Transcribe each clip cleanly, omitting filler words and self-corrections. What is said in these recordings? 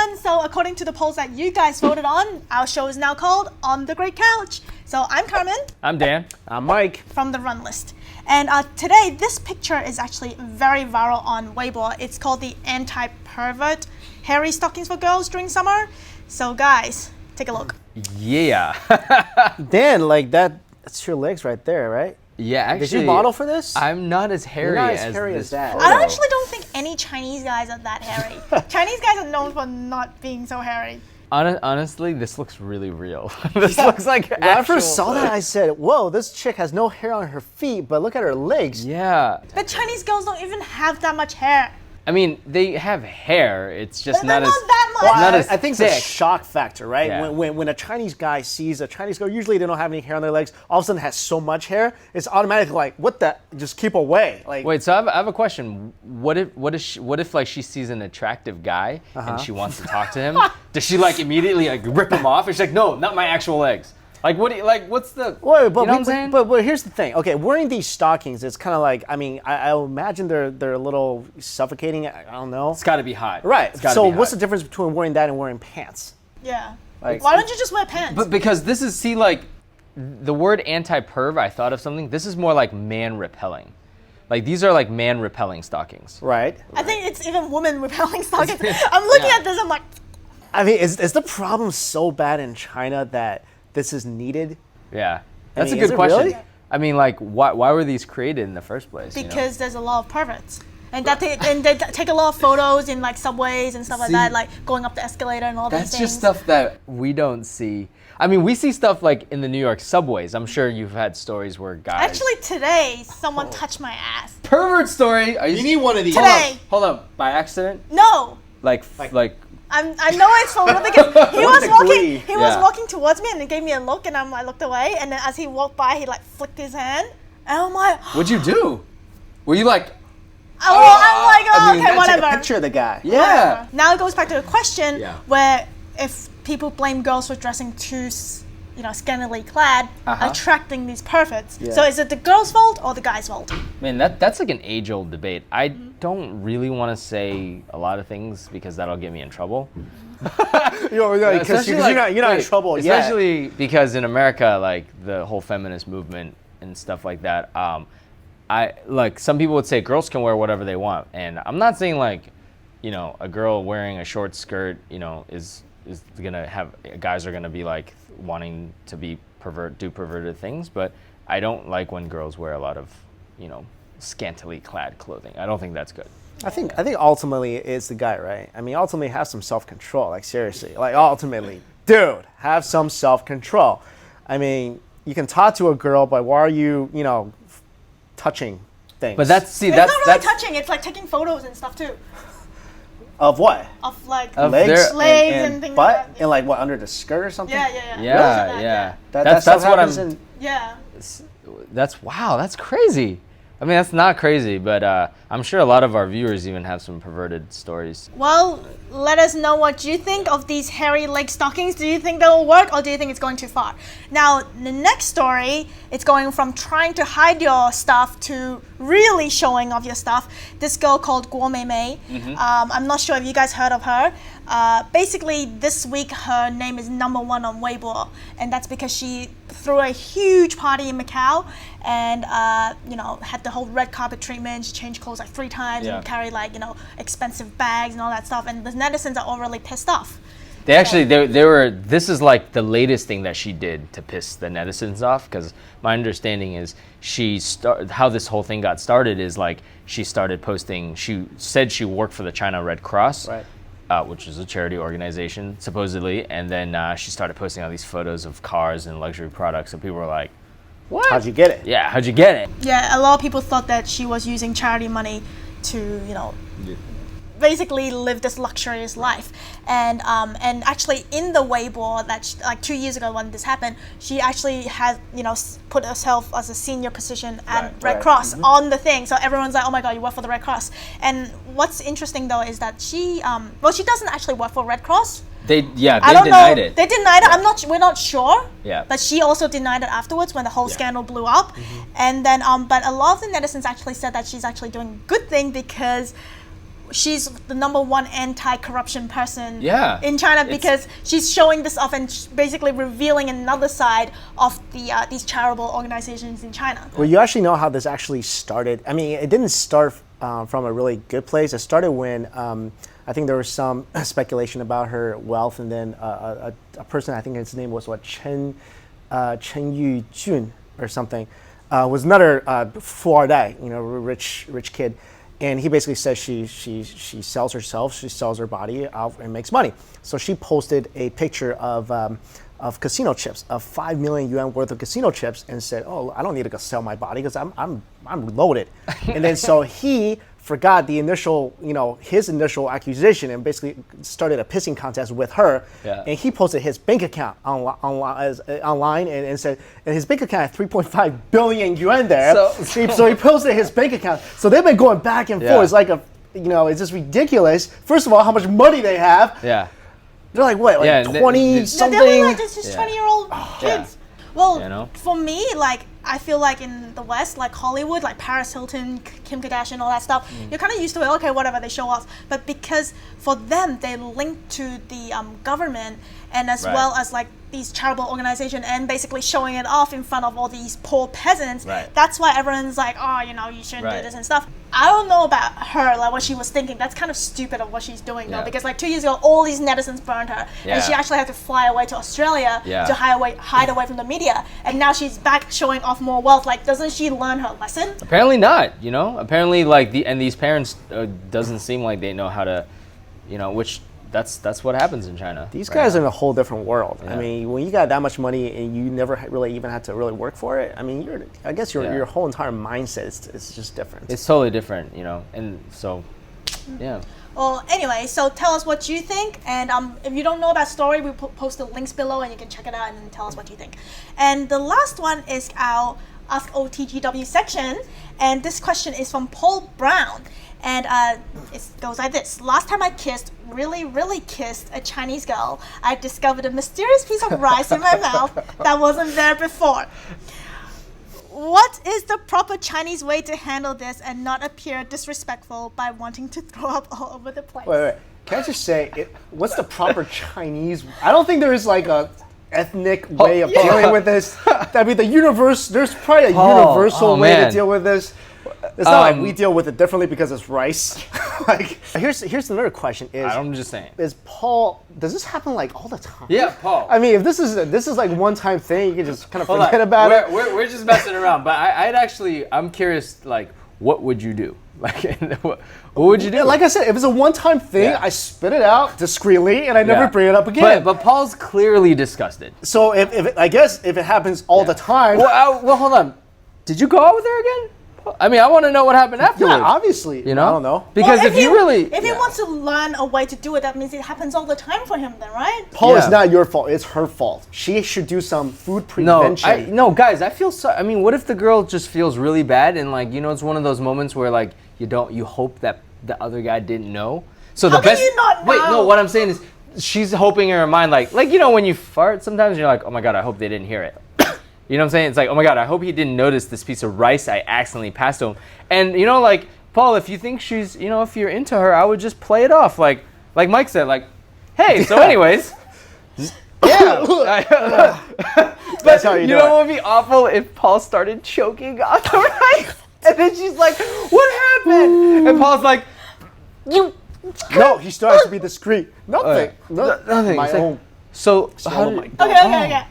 everyone. So according to the polls that you guys voted on, our show is now called On the Great Couch. So I'm Carmen. I'm Dan. I'm Mike. From the Run List. And today, this picture is actually very viral on Weibo. It's called the Anti-Pervert hairy stockings for girls during summer. So guys, take a look. Yeah. Dan, like that's your legs right there, right? Yeah, actually. Did you model for this? I'm not as hairy, You're not as hairy this as that. photo. I actually don't think any Chinese guys are that hairy. Chinese guys are known for not being so hairy. Honestly, this looks really real. This looks like When I first saw that, I said, whoa, this chick has no hair on her feet, but look at her legs. Yeah. The Chinese girls don't even have that much hair. I mean, they have hair. It's just They're not not as that much. Well, not as I think it's a thick. shock factor, right? Yeah. When a Chinese guy sees a Chinese girl, usually they don't have any hair on their legs, all of a sudden has so much hair, it's automatically like, what the, just keep away. Like, Wait, so I have a question. What if like she sees an attractive guy and she wants to talk to him? Does she like immediately like rip him off? And she's like, no, not my actual legs. Like what's the Wait, you know what I'm saying? But here's the thing. Okay, wearing these stockings, it's kind of like, I mean, I imagine they're a little suffocating. I don't know. It's got to be hot. Right. It's gotta So be what's hot. the difference between wearing that and wearing pants? Yeah. Like- Why don't you just wear pants? But because this is, see, like, the word anti-perv, I thought of something. This is more like man repelling. Like, these are like man repelling stockings. Right. I think it's even women repelling stockings. I'm looking Yeah. at this, I'm like, I mean, is the problem so bad in China that this is needed? Yeah. That's mean, a is good it question. really? I mean, like, why were these created in the first place? you know? because there's a lot of perverts. And they take a lot of photos in like subways and stuff like See, that, like going up the escalator and all these That's things. just stuff that we don't see. I mean, we see stuff like in the New York subways. I'm sure you've had stories where guys. Actually, today, someone touched my ass. Pervert story. Are you need one of these. Today. Hold up. By accident? No. Like. I know it's for real because he was glee. walking. He was Yeah. walking towards me and he gave me a look, and I looked away. And then as he walked by, he like flicked his hand, and I'm like, What'd you do? Were you like? I'm like, oh, I mean, okay, that's Take a whatever. picture of the guy. Yeah. Now it goes back to the question Yeah. where if people blame girls for dressing too, scantily clad, attracting these perverts. Yeah. So is it the girl's fault or the guy's fault? Man, that's like an age-old debate. I don't really want to say a lot of things because that'll get me in trouble. Because Especially, you're not in wait, trouble yet. Especially because in America, like the whole feminist movement and stuff like that. I like some people would say girls can wear whatever they want, and I'm not saying like, a girl wearing a short skirt, is gonna have guys are gonna be like wanting to be do perverted things, but I don't like when girls wear a lot of, scantily clad clothing. I don't think that's good. I think ultimately it's the guy, right? I mean, ultimately have some self-control. Like seriously, like ultimately, dude, have some self-control. I mean, you can talk to a girl, but why are you, touching things? But that's It's not really touching. It's like taking photos and stuff too. Of what? Of like Of Legs, their- legs and, and things butt, like that. and like what, under the skirt or something? Yeah. Yeah. That stuff That's what I'm. happens in- Yeah. That's crazy. I mean, that's not crazy, but I'm sure a lot of our viewers even have some perverted stories. Well, let us know what you think of these hairy leg stockings. Do you think they'll work or do you think it's going too far? Now, the next story, it's going from trying to hide your stuff to really showing off your stuff. This girl called Guo Meimei. I'm not sure if you guys heard of her. Basically, this week her name is #1 on Weibo, and that's because she threw a huge party in Macau and had the whole red carpet treatment. She changed clothes like 3 times and carried like expensive bags and all that stuff, and the netizens are all really pissed off. They actually, they were. This is like the latest thing that she did to piss the netizens off. Because my understanding is how this whole thing got started is like she started posting. She said she worked for the China Red Cross, Right. Which is a charity organization supposedly, and then she started posting all these photos of cars and luxury products, and people were like, "What? How'd you get it? Yeah, how'd you get it?" Yeah, a lot of people thought that she was using charity money to, basically live this luxurious life. And actually in the Weibo that like 2 years ago when this happened, she actually had, put herself as a senior position at Red Cross on the thing. So everyone's like, oh my God, you work for the Red Cross. And what's interesting though is that she doesn't actually work for Red Cross. They I don't denied know. it. They denied it. We're not sure. Yeah. But she also denied it afterwards when the whole scandal blew up. And then but a lot of the netizens actually said that she's actually doing a good thing because she's the #1 anti-corruption person Yeah, in China because she's showing this off and basically revealing another side of these charitable organizations in China. Well, you actually know how this actually started. I mean, it didn't start from a really good place. It started when I think there was some speculation about her wealth, and then a person, I think his name was Chen Yujun or something, was another fuardai, rich kid. And he basically says she sells herself, she sells her body out and makes money. So she posted a picture of casino chips, of 5 million yuan worth of casino chips, and said, "Oh, I don't need to go sell my body because I'm loaded." And then so he forgot the initial, his initial accusation and basically started a pissing contest with her. Yeah. And he posted his bank account online and said, and his bank account had 3.5 billion yuan there. So he posted his bank account. So they've been going back and forth. It's like it's just ridiculous. First of all, how much money they have. Yeah. They're like, what, like 20 something? No, they're like just 20-year-old kids. Well, for me, like, I feel like in the West, like Hollywood, like Paris Hilton, Kim Kardashian, all that stuff, you're kind of used to it. Okay, whatever, they show off. But because for them, they link to the government and as well as like these charitable organizations and basically showing it off in front of all these poor peasants. Right. That's why everyone's like, oh, you shouldn't do this and stuff. I don't know about her, like what she was thinking. That's kind of stupid of what she's doing though, because like 2 years ago, all these netizens burned her, and she actually had to fly away to Australia to hide away from the media. And now she's back showing off more wealth. Like, doesn't she learn her lesson? Apparently not. Apparently like these parents doesn't seem like they know how to, which. That's what happens in China. These guys are in a whole different world. Yeah. I mean, when you got that much money and you never really even had to really work for it, I mean, I guess your whole entire mindset is just different. It's totally different, and so, yeah. Well, anyway, so tell us what you think, and if you don't know about story, we post the links below, and you can check it out and then tell us what you think. And the last one is our Ask OTGW section, and this question is from Paul Brown. And it goes like this. Last time I really kissed a Chinese girl, I discovered a mysterious piece of rice in my mouth that wasn't there before. What is the proper Chinese way to handle this and not appear disrespectful by wanting to throw up all over the place? Wait. Can I just say, what's the proper Chinese? I don't think there is like a ethnic way of dealing with this. I mean, there's probably a universal way to deal with this. It's not like we deal with it differently because it's rice. Like, here's another question: I'm just saying. Does this happen like all the time? Yeah, Paul. I mean, if this is like one time thing, you can just kind of forget about it. We're just messing around. But I'm curious. Like, what would you do? Like, what would you do? Like I said, if it's a one-time thing, I spit it out discreetly and I never bring it up again. But Paul's clearly disgusted. So if it happens all the time. Well, hold on. Did you go out with her again? I mean, I want to know what happened afterwards. Yeah, obviously. I don't know. Because if he wants to learn a way to do it, that means it happens all the time for him then, right? Paul, it's not your fault. It's her fault. She should do some food prevention. No, guys, I feel so. I mean, what if the girl just feels really bad and like, it's one of those moments where like you hope that the other guy didn't know. So How can you not know? Wait, no, what I'm saying is she's hoping in her mind like when you fart sometimes you're like, oh my God, I hope they didn't hear it. You know what I'm saying? It's like, oh my God, I hope he didn't notice this piece of rice I accidentally passed to him. And like, Paul, if you think she's, if you're into her, I would just play it off. Like Mike said, like, hey, so anyways. Yeah. That's how you do it. What would be awful if Paul started choking on the rice? And then she's like, what happened? And Paul's like, you. No, he still has to be discreet. Nothing. Nothing. My own. So, Okay.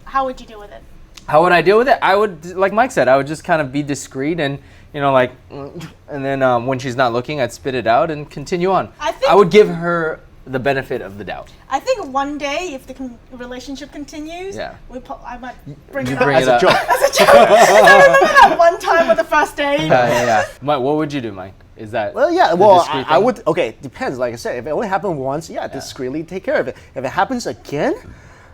How would you deal with it? How would I deal with it? I would, like Mike said, I would just kind of be discreet and, and then when she's not looking, I'd spit it out and continue on. I would give her the benefit of the doubt. I think one day, if the relationship continues, I might bring it up. As a joke. As a joke. I remember that one time with the first date. Mike, what would you do, Mike? Is that I would. Okay, depends. Like I said, if it only happened once, discreetly take care of it. If it happens again.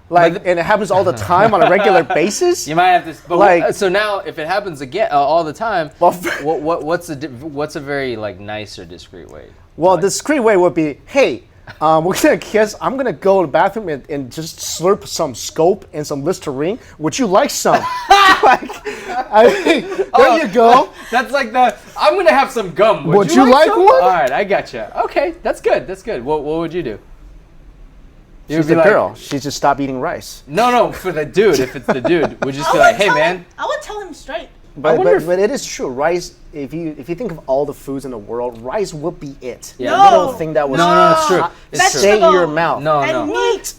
And it happens all the time on a regular basis. You might have to. But so now, if it happens again all the time, what's a very like nice or discreet way? Well, discreet way would be, hey, We're gonna kiss. I'm gonna go to the bathroom and just slurp some scope and some Listerine. Would you like some? There you go. That's like I'm gonna have some gum. Would you like some? one? All right, I gotcha. Okay, that's good. That's good. What would you do? She's the girl. She just stopped eating rice. No, for the dude. If it's the dude, would you just be like, hey man? I would tell him straight. But it is true. Rice. If you think of all the foods in the world, rice would be it. Yeah. The little thing that was it's true. It's true. stay in your mouth. And meat.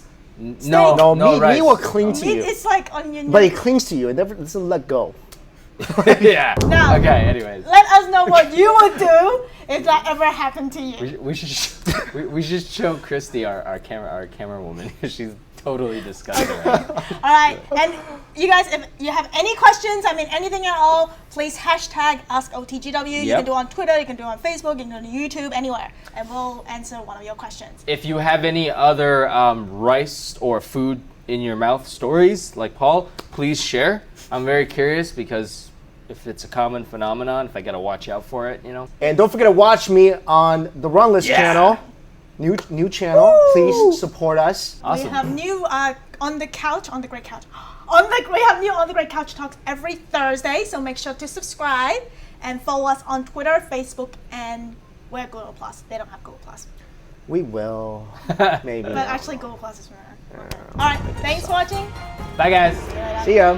No, meat will cling to Meat you. is like on your But it clings to you. It never doesn't let go. Yeah. Now, okay. Anyways. let us know what you would do if that ever happened to you. We should show Christy our camera woman because she's totally disgusting. Right now. All right, and you guys, if you have any questions, anything at all, please hashtag #AskOTGW. You can do it on Twitter, you can do it on Facebook, you can do it on YouTube, anywhere, and we'll answer one of your questions. If you have any other rice or food in your mouth stories like Paul, please share. I'm very curious because if it's a common phenomenon, if I gotta watch out for it, And don't forget to watch me on the Run List channel. New channel. Woo! Please support us. Awesome. We have new we have new On the Great Couch talks every Thursday, so make sure to subscribe and follow us on Twitter, Facebook, and we're Google Plus. They don't have Google Plus, We will. Maybe. but actually Google Plus is better. All right, thanks for watching. Bye guys. See you later. See ya.